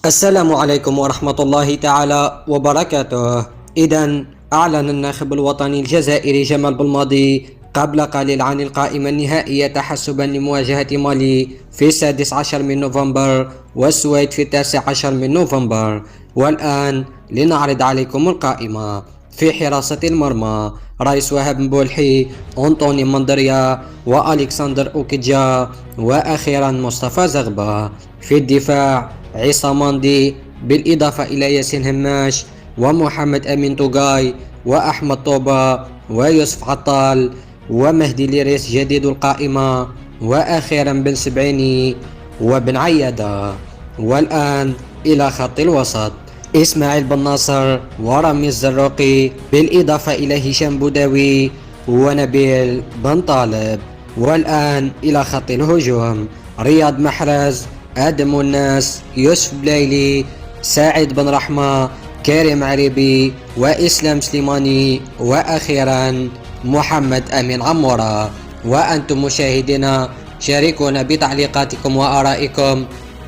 السلام عليكم ورحمة الله تعالى وبركاته. إذا أعلن الناخب الوطني الجزائري جمال بلماضي قبل قليل عن القائمة النهائية تحسبا لمواجهة مالي في 16 من نوفمبر والسويد في 19 من نوفمبر. والآن لنعرض عليكم القائمة. في حراسة المرمى رئيس وهاب مبولحي، أنطوني مندريا، وألكسندر أوكيدجا، وأخيرا مصطفى زغبة. في الدفاع عيسى ماندي بالإضافة إلى ياسين هماش ومحمد أمين توغاي وأحمد طوبة ويوسف عطال ومهدي ليريس جديد القائمة، وأخيرا بن سبعيني وبن عيادة. والآن إلى خط الوسط إسماعيل بن ناصر ورامي الزروقي بالإضافة إلى هشام بوداوي ونبيل بن طالب. والآن إلى خط الهجوم رياض محرز، آدم الناس، يوسف بلايلي، سعيد بن رحمة، كريم عريبي، وإسلام سليماني، وأخيرا محمد أمين عمورة. وأنتم مشاهدينا شاركونا بتعليقاتكم وآرائكم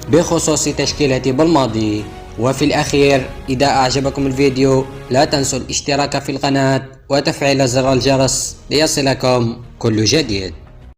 بخصوص تشكيلة بلماضي. وفي الأخير إذا أعجبكم الفيديو لا تنسوا الاشتراك في القناة وتفعيل زر الجرس ليصلكم كل جديد.